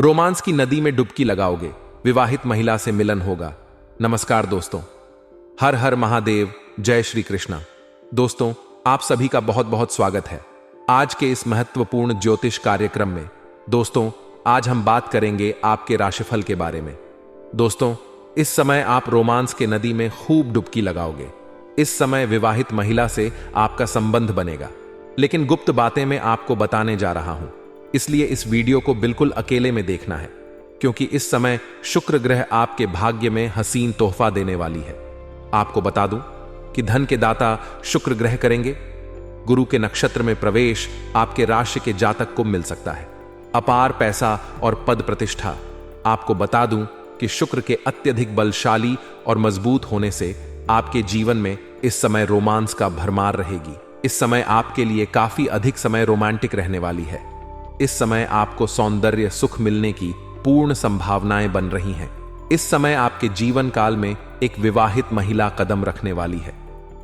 Romance की नदी में डुबकी लगाओगे, विवाहित महिला से मिलन होगा। नमस्कार दोस्तों, हर हर महादेव, जय श्री कृष्णा। दोस्तों, आप सभी का बहुत बहुत स्वागत है आज के इस महत्वपूर्ण ज्योतिष कार्यक्रम में। दोस्तों, आज हम बात करेंगे आपके राशिफल के बारे में। दोस्तों, इस समय आप रोमांस के नदी में खूब डुबकी लगाओगे। इस समय विवाहित महिला से आपका संबंध बनेगा, लेकिन गुप्त बातें मैं आपको बताने जा रहा हूं, इसलिए इस वीडियो को बिल्कुल अकेले में देखना है, क्योंकि इस समय शुक्र ग्रह आपके भाग्य में हसीन तोहफा देने वाली है। आपको बता दूं कि धन के दाता शुक्र ग्रह करेंगे। गुरु के नक्षत्र में प्रवेश आपके राशि के जातक को मिल सकता है। अपार पैसा और पद प्रतिष्ठा। आपको बता दूं कि शुक्र के अत्यधिक बलशाली और मजबूत होने से आपके जीवन में इस समय रोमांस का भरमार रहेगी। इस समय आपके लिए काफी अधिक समय रोमांटिक रहने वाली है। इस समय आपको सौंदर्य सुख मिलने की पूर्ण संभावनाएं बन रही हैं। इस समय आपके जीवन काल में एक विवाहित महिला कदम रखने वाली है।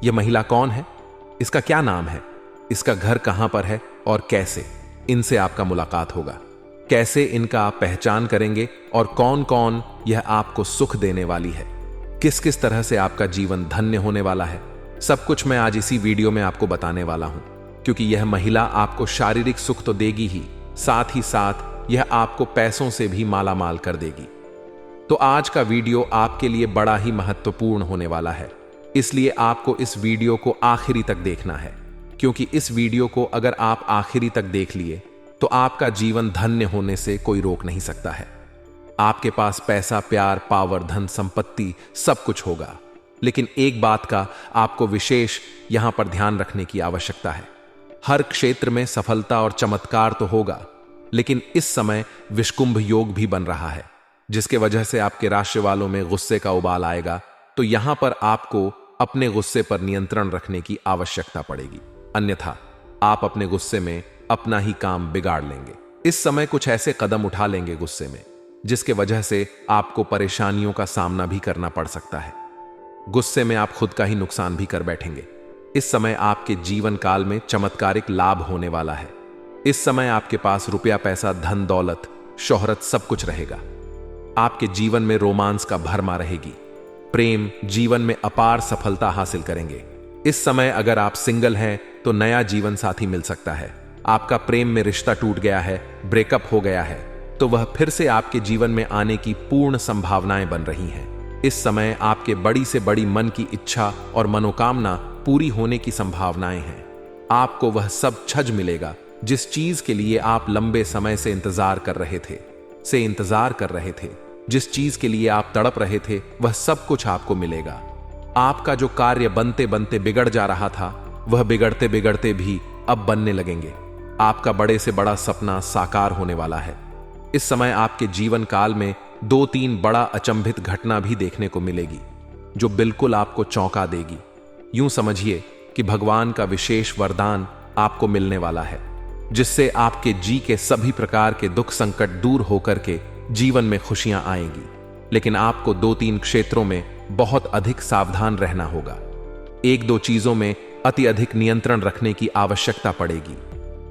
यह महिला कौन है? इसका क्या नाम है? इसका घर कहां पर है और कैसे? इनसे आपका मुलाकात होगा। कैसे इनका आप पहचान करेंगे और कौन कौन यह आपको सुख देने वाली है? किस किस तरह से आपका जीवन धन्य होने वाला है? सब कुछ मैं आज इसी वीडियो में आपको बताने वाला हूं, क्योंकि यह महिला आपको शारीरिक सुख तो देगी ही, साथ ही साथ यह आपको पैसों से भी मालामाल कर देगी। तो आज का वीडियो आपके लिए बड़ा ही महत्वपूर्ण होने वाला है, इसलिए आपको इस वीडियो को आखिरी तक देखना है, क्योंकि इस वीडियो को अगर आप आखिरी तक देख लिए तो आपका जीवन धन्य होने से कोई रोक नहीं सकता है। आपके पास पैसा, प्यार, पावर, धन, संपत्ति सब कुछ होगा, लेकिन एक बात का आपको विशेष यहां पर ध्यान रखने की आवश्यकता है। हर क्षेत्र में सफलता और चमत्कार तो होगा, लेकिन इस समय विषकुंभ योग भी बन रहा है, जिसके वजह से आपके राशि वालों में गुस्से का उबाल आएगा। तो यहां पर आपको अपने गुस्से पर नियंत्रण रखने की आवश्यकता पड़ेगी, अन्यथा आप अपने गुस्से में अपना ही काम बिगाड़ लेंगे। इस समय कुछ ऐसे कदम उठा लेंगे गुस्से में, जिसके वजह से आपको परेशानियों का सामना भी करना पड़ सकता है। गुस्से में आप खुद का ही नुकसान भी कर बैठेंगे। इस समय आपके जीवन काल में चमत्कारिक लाभ होने वाला है। इस समय आपके पास रुपया, पैसा, धन, दौलत, शोहरत सब कुछ रहेगा। आपके जीवन में रोमांस का भरमा रहेगी। प्रेम जीवन में अपार सफलता हासिल करेंगे। इस समय अगर आप सिंगल हैं तो नया जीवन साथी मिल सकता है। आपका प्रेम में रिश्ता टूट गया है, ब्रेकअप हो गया है, तो वह फिर से आपके जीवन में आने की पूर्ण संभावनाएं बन रही हैं। इस समय आपके बड़ी से बड़ी मन की इच्छा और मनोकामना पूरी होने की संभावनाएं हैं। आपको वह सब छज मिलेगा जिस चीज के लिए आप लंबे समय से इंतजार कर रहे थे, जिस चीज के लिए आप तड़प रहे थे, वह सब कुछ आपको मिलेगा। आपका जो कार्य बनते बनते बिगड़ जा रहा था, वह बिगड़ते बिगड़ते भी अब बनने लगेंगे। आपका बड़े से बड़ा सपना साकार होने वाला है। इस समय आपके जीवन काल में 2-3 बड़ा अचंभित घटना भी देखने को मिलेगी, जो बिल्कुल आपको चौंका देगी। यूं समझिए कि भगवान का विशेष वरदान आपको मिलने वाला है, जिससे आपके जी के सभी प्रकार के दुख संकट दूर होकर के जीवन में खुशियां आएंगी। लेकिन आपको 2-3 क्षेत्रों में बहुत अधिक सावधान रहना होगा। 1-2 चीजों में अति अधिक नियंत्रण रखने की आवश्यकता पड़ेगी।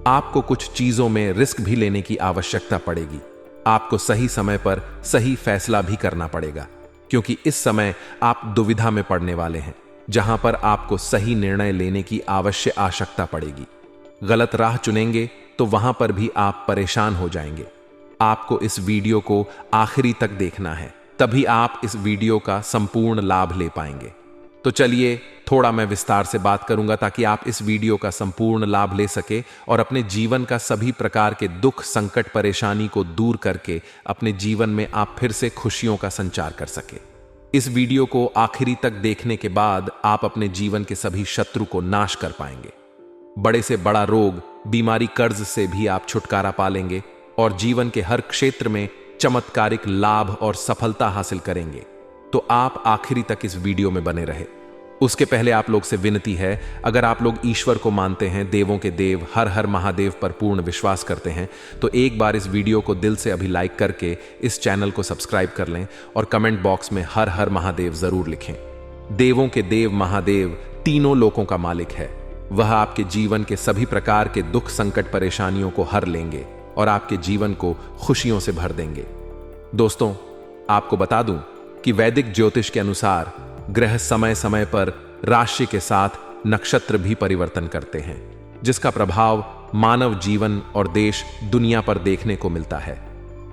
आपको कुछ चीजों में रिस्क भी लेने की आवश्यकता पड़ेगी। आपको सही समय पर सही फैसला भी करना पड़ेगा, क्योंकि इस समय आप दुविधा में पड़ने वाले हैं, जहां पर आपको सही निर्णय लेने की आवश्यक आवश्यकता पड़ेगी। गलत राह चुनेंगे तो वहां पर भी आप परेशान हो जाएंगे। आपको इस वीडियो को आखिरी तक देखना है, तभी आप इस वीडियो का संपूर्ण लाभ ले पाएंगे। तो चलिए थोड़ा मैं विस्तार से बात करूंगा, ताकि आप इस वीडियो का संपूर्ण लाभ ले सके और अपने जीवन का सभी प्रकार के दुख, संकट, परेशानी को दूर करके अपने जीवन में आप फिर से खुशियों का संचार कर सके। इस वीडियो को आखिरी तक देखने के बाद आप अपने जीवन के सभी शत्रु को नाश कर पाएंगे। बड़े से बड़ा रोग, बीमारी, कर्ज से भी आप छुटकारा पा लेंगे और जीवन के हर क्षेत्र में चमत्कारिक लाभ और सफलता हासिल करेंगे। तो आप आखिरी तक इस वीडियो में बने रहे। उसके पहले आप लोग से विनती है, अगर आप लोग ईश्वर को मानते हैं, देवों के देव हर हर महादेव पर पूर्ण विश्वास करते हैं, तो एक बार इस वीडियो को दिल से अभी लाइक करके इस चैनल को सब्सक्राइब कर लें और कमेंट बॉक्स में हर हर महादेव जरूर लिखें। देवों के देव महादेव तीनों लोकों का मालिक है। वह आपके जीवन के सभी प्रकार के दुख, संकट, परेशानियों को हर लेंगे। और आपके जीवन को खुशियों से भर देंगे। दोस्तों, आपको बता दूं कि वैदिक ज्योतिष के अनुसार ग्रह समय समय पर राशि के साथ नक्षत्र भी परिवर्तन करते हैं, जिसका प्रभाव मानव जीवन और देश दुनिया पर देखने को मिलता है।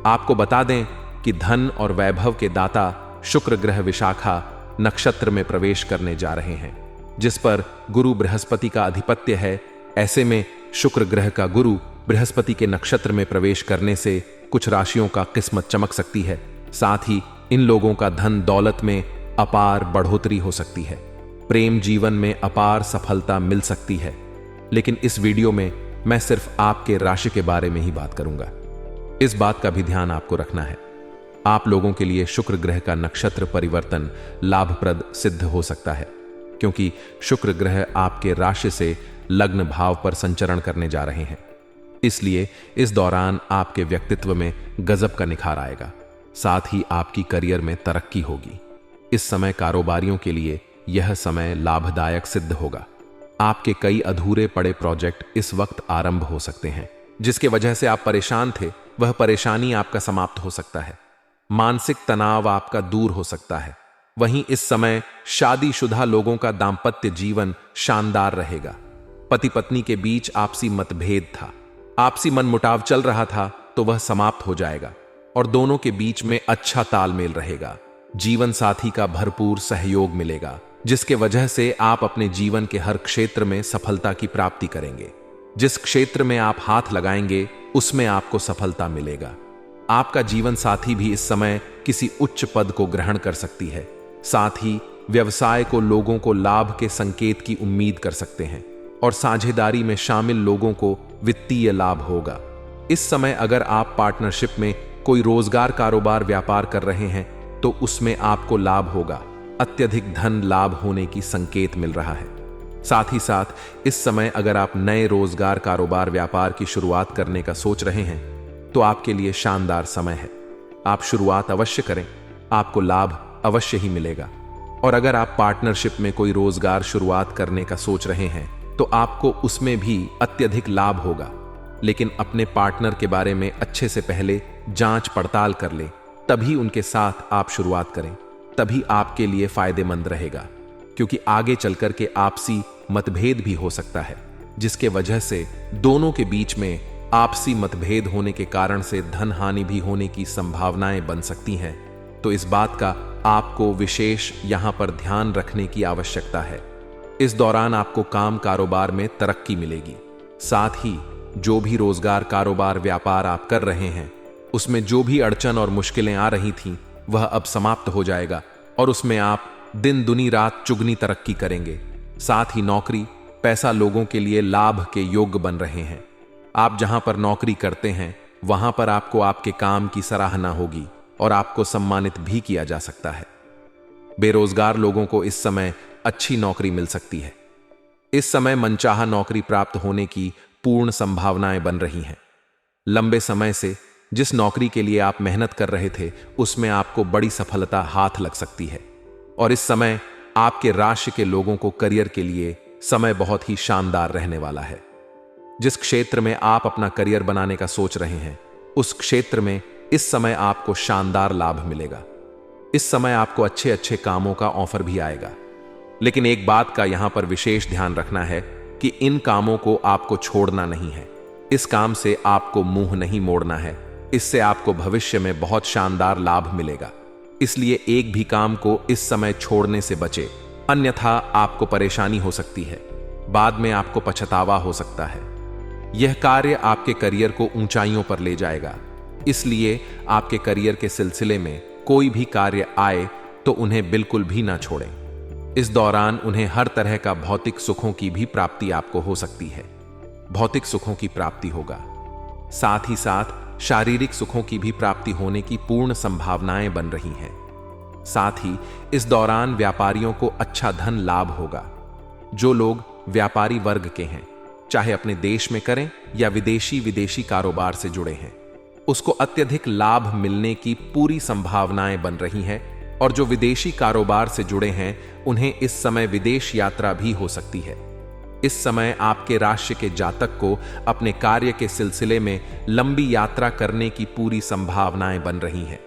आपको बता दें कि धन और वैभव के दाता शुक्र ग्रह विशाखा नक्षत्र में प्रवेश करने जा रहे हैं, जिस पर गुरु बृहस्पति का आधिपत्य है। ऐसे में शुक्र ग्रह का गुरु बृहस्पति के नक्षत्र में प्रवेश करने से कुछ राशियों का किस्मत चमक सकती है। साथ ही इन लोगों का धन दौलत में अपार बढ़ोतरी हो सकती है, प्रेम जीवन में अपार सफलता मिल सकती है। लेकिन इस वीडियो में मैं सिर्फ आपके राशि के बारे में ही बात करूंगा। इस बात का भी ध्यान आपको रखना है, आप लोगों के लिए शुक्र ग्रह का नक्षत्र परिवर्तन लाभप्रद सिद्ध हो सकता है, क्योंकि शुक्र ग्रह आपके राशि से लग्न भाव पर संचरण करने जा रहे हैं। इसलिए इस दौरान आपके व्यक्तित्व में गजब का निखार आएगा, साथ ही आपकी करियर में तरक्की होगी। इस समय कारोबारियों के लिए यह समय लाभदायक सिद्ध होगा। आपके कई अधूरे पड़े प्रोजेक्ट इस वक्त आरंभ हो सकते हैं, जिसके वजह से आप परेशान थे, वह परेशानी आपका समाप्त हो सकता है। मानसिक तनाव आपका दूर हो सकता है। वहीं इस समय शादीशुदा लोगों का दांपत्य जीवन शानदार रहेगा। पति पत्नी के बीच आपसी मतभेद था, आपसी मनमुटाव चल रहा था, तो वह समाप्त हो जाएगा और दोनों के बीच में अच्छा तालमेल रहेगा। जीवन साथी का भरपूर सहयोग मिलेगा, जिसके वजह से आप अपने जीवन के हर क्षेत्र में सफलता की प्राप्ति करेंगे। जिस क्षेत्र में आप हाथ लगाएंगे उसमें आपको सफलता मिलेगा। आपका जीवन साथी भी इस समय किसी उच्च पद को ग्रहण कर सकती है। साथ ही व्यवसाय को लोगों को लाभ के संकेत की उम्मीद कर सकते हैं और साझेदारी में शामिल लोगों को वित्तीय लाभ होगा। इस समय अगर आप पार्टनरशिप में कोई रोजगार कारोबार व्यापार कर रहे हैं तो उसमें आपको लाभ होगा। अत्यधिक धन लाभ होने की संकेत मिल रहा है। साथ ही साथ इस समय अगर आप नए रोजगार कारोबार व्यापार की शुरुआत करने का सोच रहे हैं तो आपके लिए शानदार समय है। आप शुरुआत अवश्य करें, आपको लाभ अवश्य ही मिलेगा। और अगर आप पार्टनरशिप में कोई रोजगार शुरुआत करने का सोच रहे हैं तो आपको उसमें भी अत्यधिक लाभ होगा। लेकिन अपने पार्टनर के बारे में अच्छे से पहले जांच पड़ताल कर ले, तभी उनके साथ आप शुरुआत करें, तभी आपके लिए फायदेमंद रहेगा। क्योंकि आगे चलकर के आपसी मतभेद भी हो सकता है, जिसके वजह से दोनों के बीच में आपसी मतभेद होने के कारण से धन हानि भी होने की संभावनाएं बन सकती हैं। तो इस बात का आपको विशेष यहां पर ध्यान रखने की आवश्यकता है। इस दौरान आपको काम कारोबार में तरक्की मिलेगी। साथ ही जो भी रोजगार कारोबार व्यापार आप कर रहे हैं उसमें जो भी अड़चन और मुश्किलें आ रही थीं वह अब समाप्त हो जाएगा और उसमें आप दिन दुनी रात चुगनी तरक्की करेंगे। साथ ही नौकरी पैसा लोगों के लिए लाभ के योग्य बन रहे हैं। आप जहां पर नौकरी करते हैं वहां पर आपको आपके काम की सराहना होगी और आपको सम्मानित भी किया जा सकता है। बेरोजगार लोगों को इस समय अच्छी नौकरी मिल सकती है। इस समय मनचाहा नौकरी प्राप्त होने की पूर्ण संभावनाएं बन रही हैं। लंबे समय से जिस नौकरी के लिए आप मेहनत कर रहे थे उसमें आपको बड़ी सफलता हाथ लग सकती है। और इस समय आपके राशि के लोगों को करियर के लिए समय बहुत ही शानदार रहने वाला है। जिस क्षेत्र में आप अपना करियर बनाने का सोच रहे हैं उस क्षेत्र में इस समय आपको शानदार लाभ मिलेगा। इस समय आपको अच्छे अच्छे कामों का ऑफर भी आएगा। लेकिन एक बात का यहां पर विशेष ध्यान रखना है कि इन कामों को आपको छोड़ना नहीं है। इस काम से आपको मुंह नहीं मोड़ना है। इससे आपको भविष्य में बहुत शानदार लाभ मिलेगा। इसलिए एक भी काम को इस समय छोड़ने से बचे, अन्यथा आपको परेशानी हो सकती है। बाद में आपको पछतावा हो सकता है। यह कार्य आपके करियर को ऊंचाइयों पर ले जाएगा। इसलिए आपके करियर के सिलसिले में कोई भी कार्य आए तो उन्हें बिल्कुल भी ना छोड़ें। इस दौरान उन्हें हर तरह का भौतिक सुखों की भी प्राप्ति आपको हो सकती है। भौतिक सुखों की प्राप्ति होगा, साथ ही साथ शारीरिक सुखों की भी प्राप्ति होने की पूर्ण संभावनाएं बन रही हैं। साथ ही इस दौरान व्यापारियों को अच्छा धन लाभ होगा। जो लोग व्यापारी वर्ग के हैं, चाहे अपने देश में करें या विदेशी कारोबार से जुड़े हैं, उसको अत्यधिक लाभ मिलने की पूरी संभावनाएं बन रही हैं। और जो विदेशी कारोबार से जुड़े हैं उन्हें इस समय विदेश यात्रा भी हो सकती है। इस समय आपके राशि के जातक को अपने कार्य के सिलसिले में लंबी यात्रा करने की पूरी संभावनाएं बन रही हैं।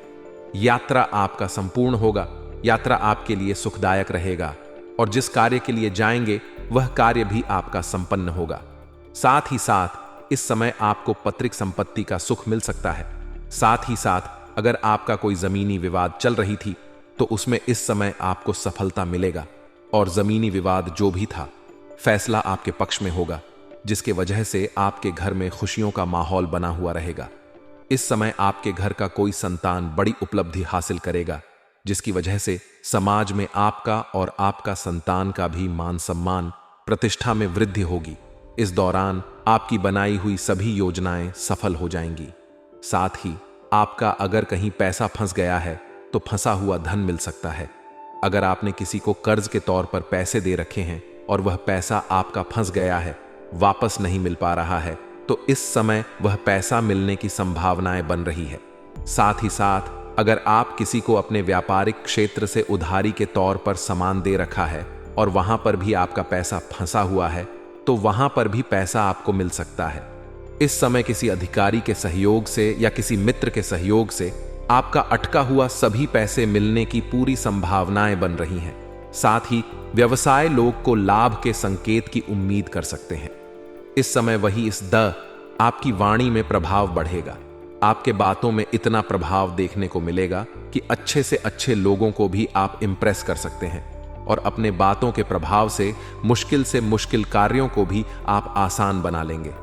यात्रा आपका संपूर्ण होगा, यात्रा आपके लिए सुखदायक रहेगा और जिस कार्य के लिए जाएंगे वह कार्य भी आपका संपन्न होगा। साथ ही साथ इस समय आपको पैतृक संपत्ति का सुख मिल सकता है। साथ ही साथ अगर आपका कोई जमीनी विवाद चल रही थी तो उसमें इस समय आपको सफलता मिलेगा और जमीनी विवाद जो भी था फैसला आपके पक्ष में होगा, जिसके वजह से आपके घर में खुशियों का माहौल बना हुआ रहेगा। इस समय आपके घर का कोई संतान बड़ी उपलब्धि हासिल करेगा, जिसकी वजह से समाज में आपका और आपका संतान का भी मान सम्मान, प्रतिष्ठा में वृद्धि होगी। इस दौरान आपकी बनाई हुई सभी योजनाएं सफल हो जाएंगी। साथ ही आपका अगर कहीं पैसा फंस गया है तो फंसा हुआ धन मिल सकता है। अगर आपने किसी को कर्ज के तौर पर पैसे दे रखे हैं और वह पैसा आपका फंस गया है, वापस नहीं मिल पा रहा है, तो इस समय वह पैसा मिलने की संभावनाएं बन रही है। साथ ही साथ अगर आप किसी को अपने व्यापारिक क्षेत्र से उधारी के तौर पर सामान दे रखा है और वहां पर भी आपका पैसा फंसा हुआ है, तो वहां पर भी पैसा आपको मिल सकता है। इस समय किसी अधिकारी के सहयोग से या किसी मित्र के सहयोग से आपका अटका हुआ सभी पैसे मिलने की पूरी संभावनाएं बन रही हैं। साथ ही व्यवसाय लोग को लाभ के संकेत की उम्मीद कर सकते हैं। इस समय वही इस आपकी वाणी में प्रभाव बढ़ेगा। आपके बातों में इतना प्रभाव देखने को मिलेगा कि अच्छे से अच्छे लोगों को भी आप इंप्रेस कर सकते हैं और अपने बातों के प्रभाव से मुश्किल कार्यों को भी आप आसान बना लेंगे।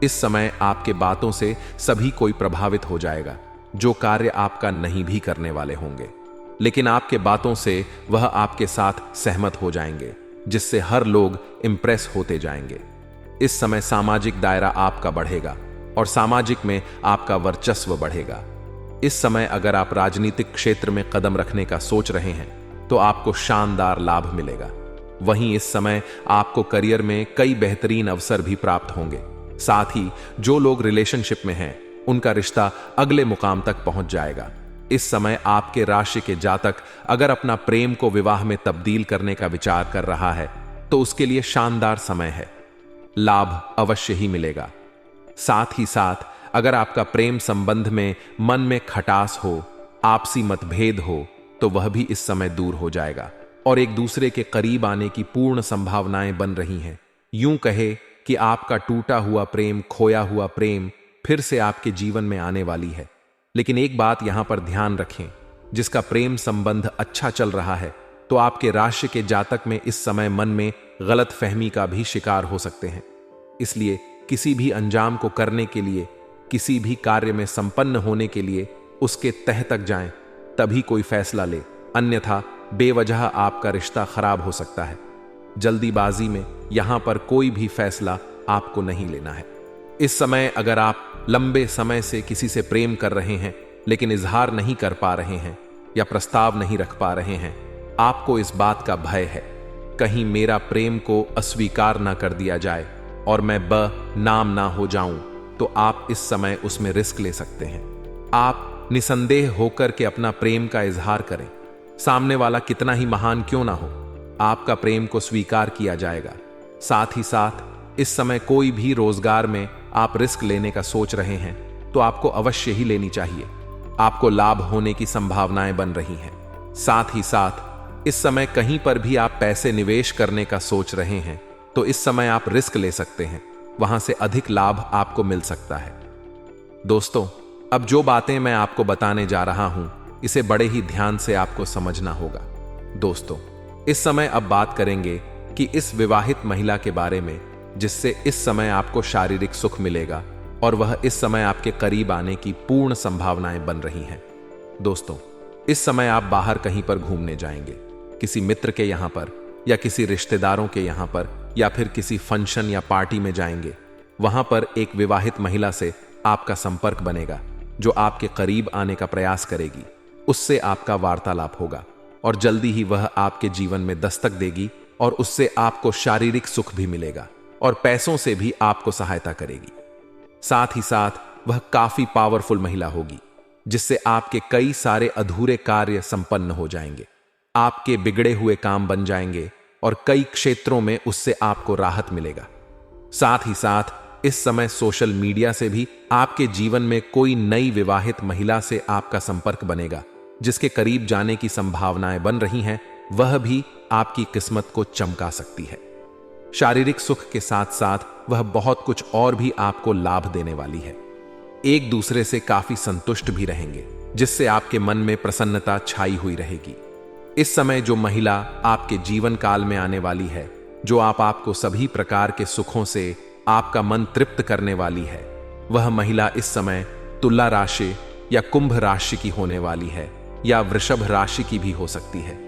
इस समय आपके बातों से सभी कोई प्रभावित हो जाएगा जो कार्य आपका नहीं भी करने वाले होंगे, लेकिन आपके बातों से वह आपके साथ सहमत हो जाएंगे, जिससे हर लोग इंप्रेस होते जाएंगे। इस समय सामाजिक दायरा आपका बढ़ेगा और सामाजिक में आपका वर्चस्व बढ़ेगा। इस समय अगर आप राजनीतिक क्षेत्र में कदम रखने का सोच रहे हैं तो आपको शानदार लाभ मिलेगा। वहीं इस समय आपको करियर में कई बेहतरीन अवसर भी प्राप्त होंगे। साथ ही जो लोग रिलेशनशिप में हैं उनका रिश्ता अगले मुकाम तक पहुंच जाएगा। इस समय आपके राशि के जातक अगर अपना प्रेम को विवाह में तब्दील करने का विचार कर रहा है तो उसके लिए शानदार समय है, लाभ अवश्य ही मिलेगा। साथ ही साथ अगर आपका प्रेम संबंध में मन में खटास हो, आपसी मतभेद हो, तो वह भी इस समय दूर हो जाएगा और एक दूसरे के करीब आने की पूर्ण संभावनाएं बन रही हैं। यूं कहे कि आपका टूटा हुआ प्रेम, खोया हुआ प्रेम फिर से आपके जीवन में आने वाली है। लेकिन एक बात यहां पर ध्यान रखें, जिसका प्रेम संबंध अच्छा चल रहा है तो आपके राशि के जातक में इस समय मन में गलत फहमी का भी शिकार हो सकते हैं। इसलिए किसी भी अंजाम को करने के लिए, किसी भी कार्य में संपन्न होने के लिए उसके तह तक जाएं, तभी कोई फैसला ले, अन्यथा बेवजह आपका रिश्ता खराब हो सकता है। जल्दीबाजी में यहां पर कोई भी फैसला आपको नहीं लेना है। इस समय अगर आप लंबे समय से किसी से प्रेम कर रहे हैं लेकिन इजहार नहीं कर पा रहे हैं या प्रस्ताव नहीं रख पा रहे हैं, आपको इस बात का भय है कहीं मेरा प्रेम को अस्वीकार ना कर दिया जाए और मैं नाम ना हो जाऊं, तो आप इस समय उसमें रिस्क ले सकते हैं। आप निसंदेह होकर के अपना प्रेम का इजहार करें। सामने वाला कितना ही महान क्यों ना हो, आपका प्रेम को स्वीकार किया जाएगा। साथ ही साथ इस समय कोई भी रोजगार में आप रिस्क लेने का सोच रहे हैं तो आपको अवश्य ही लेनी चाहिए। आपको लाभ होने की संभावनाएं बन रही हैं। साथ ही साथ इस समय कहीं पर भी आप पैसे निवेश करने का सोच रहे हैं तो इस समय आप रिस्क ले सकते हैं, वहां से अधिक लाभ आपको मिल सकता है। दोस्तों, अब जो बातें मैं आपको बताने जा रहा हूं इसे बड़े ही ध्यान से आपको समझना होगा। दोस्तों, इस समय अब बात करेंगे कि इस विवाहित महिला के बारे में जिससे इस समय आपको शारीरिक सुख मिलेगा और वह इस समय आपके करीब आने की पूर्ण संभावनाएं बन रही हैं। दोस्तों, इस समय आप बाहर कहीं पर घूमने जाएंगे, किसी मित्र के यहां पर या किसी रिश्तेदारों के यहां पर या फिर किसी फंक्शन या पार्टी में जाएंगे। वहां पर एक विवाहित महिला से आपका संपर्क बनेगा जो आपके करीब आने का प्रयास करेगी। उससे आपका वार्तालाप होगा और जल्दी ही वह आपके जीवन में दस्तक देगी और उससे आपको शारीरिक सुख भी मिलेगा और पैसों से भी आपको सहायता करेगी। साथ ही साथ वह काफी पावरफुल महिला होगी जिससे आपके कई सारे अधूरे कार्य संपन्न हो जाएंगे, आपके बिगड़े हुए काम बन जाएंगे और कई क्षेत्रों में उससे आपको राहत मिलेगा। साथ ही साथ इस समय सोशल मीडिया से भी आपके जीवन में कोई नई विवाहित महिला से आपका संपर्क बनेगा, जिसके करीब जाने की संभावनाएं बन रही हैं। वह भी आपकी किस्मत को चमका सकती है। शारीरिक सुख के साथ साथ वह बहुत कुछ और भी आपको लाभ देने वाली है। एक दूसरे से काफी संतुष्ट भी रहेंगे, जिससे आपके मन में प्रसन्नता छाई हुई रहेगी। इस समय जो महिला आपके जीवन काल में आने वाली है, जो आपको सभी प्रकार के सुखों से आपका मन तृप्त करने वाली है, वह महिला इस समय तुला राशि या कुंभ राशि की होने वाली है, या वृषभ राशि की भी हो सकती है।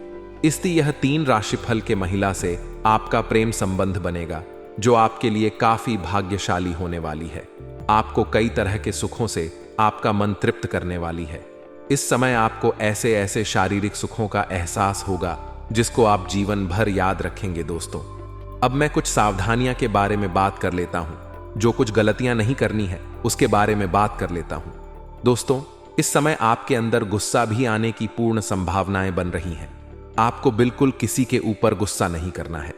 इसलिए यह 3 राशिफल के महिला से आपका प्रेम संबंध बनेगा, जो आपके लिए काफी भाग्यशाली होने वाली है। आपको कई तरह के सुखों से आपका मन तृप्त करने वाली है। इस समय आपको ऐसे ऐसे शारीरिक सुखों का एहसास होगा जिसको आप जीवन भर याद रखेंगे। दोस्तों, अब मैं कुछ सावधानियां के बारे में बात कर लेता हूं। जो कुछ गलतियां नहीं करनी है उसके बारे में बात कर लेता हूं। दोस्तों, इस समय आपके अंदर गुस्सा भी आने की पूर्ण संभावनाएं बन रही हैं। आपको बिल्कुल किसी के ऊपर गुस्सा नहीं करना है,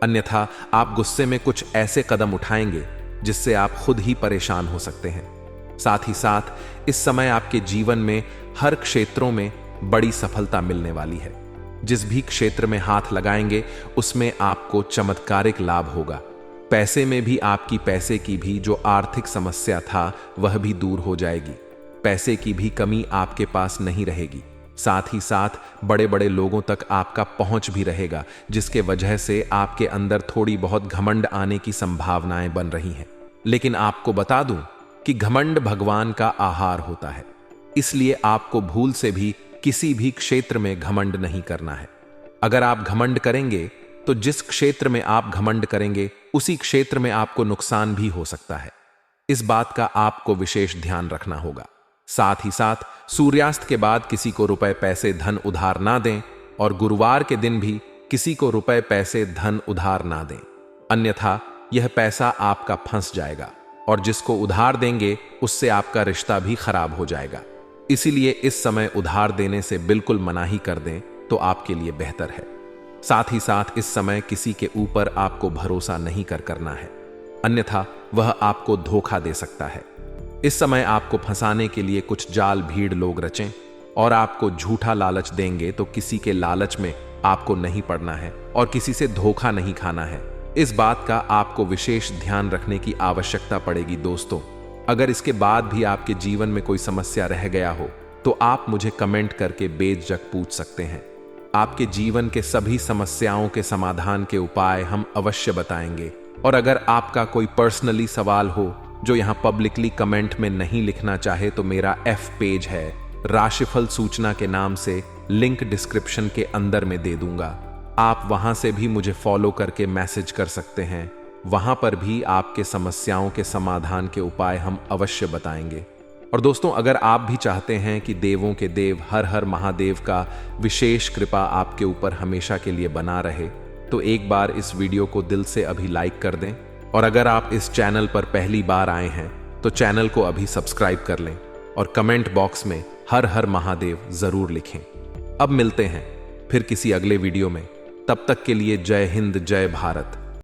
अन्यथा आप गुस्से में कुछ ऐसे कदम उठाएंगे जिससे आप खुद ही परेशान हो सकते हैं। साथ ही साथ इस समय आपके जीवन में हर क्षेत्रों में बड़ी सफलता मिलने वाली है। जिस भी क्षेत्र में हाथ लगाएंगे उसमें आपको चमत्कारिक लाभ होगा। पैसे में भी आपकी पैसे की भी जो आर्थिक समस्या था वह भी दूर हो जाएगी। पैसे की भी कमी आपके पास नहीं रहेगी। साथ ही साथ बड़े बड़े लोगों तक आपका पहुंच भी रहेगा, जिसके वजह से आपके अंदर थोड़ी बहुत घमंड आने की संभावनाएं बन रही हैं। लेकिन आपको बता दूं कि घमंड भगवान का आहार होता है, इसलिए आपको भूल से भी किसी भी क्षेत्र में घमंड नहीं करना है। अगर आप घमंड करेंगे तो जिस क्षेत्र में आप घमंड करेंगे उसी क्षेत्र में आपको नुकसान भी हो सकता है। इस बात का आपको विशेष ध्यान रखना होगा। साथ ही साथ सूर्यास्त के बाद किसी को रुपए पैसे धन उधार ना दें, और गुरुवार के दिन भी किसी को रुपए पैसे धन उधार ना दें, अन्यथा यह पैसा आपका फंस जाएगा और जिसको उधार देंगे उससे आपका रिश्ता भी खराब हो जाएगा। इसीलिए इस समय उधार देने से बिल्कुल मनाही कर दें तो आपके लिए बेहतर है। साथ ही साथ इस समय किसी के ऊपर आपको भरोसा नहीं करना है, अन्यथा वह आपको धोखा दे सकता है। इस समय आपको फंसाने के लिए कुछ जाल भीड़ लोग रचें और आपको झूठा लालच देंगे, तो किसी के लालच में आपको नहीं पड़ना है और किसी से धोखा नहीं खाना है। इस बात का आपको विशेष ध्यान रखने की आवश्यकता पड़ेगी। दोस्तों, अगर इसके बाद भी आपके जीवन में कोई समस्या रह गया हो तो आप मुझे कमेंट करके बेझिझक पूछ सकते हैं। आपके जीवन के सभी समस्याओं के समाधान के उपाय हम अवश्य बताएंगे। और अगर आपका कोई पर्सनली सवाल हो जो यहाँ पब्लिकली कमेंट में नहीं लिखना चाहे, तो मेरा F पेज है राशिफल सूचना के नाम से, लिंक डिस्क्रिप्शन के अंदर में दे दूंगा। आप वहां से भी मुझे फॉलो करके मैसेज कर सकते हैं। वहां पर भी आपके समस्याओं के समाधान के उपाय हम अवश्य बताएंगे। और दोस्तों, अगर आप भी चाहते हैं कि देवों के देव हर हर महादेव का विशेष कृपा आपके ऊपर हमेशा के लिए बना रहे, तो एक बार इस वीडियो को दिल से अभी लाइक कर दें। और अगर आप इस चैनल पर पहली बार आए हैं तो चैनल को अभी सब्सक्राइब कर लें और कमेंट बॉक्स में हर हर महादेव जरूर लिखें। अब मिलते हैं फिर किसी अगले वीडियो में। तब तक के लिए जय हिंद, जय भारत।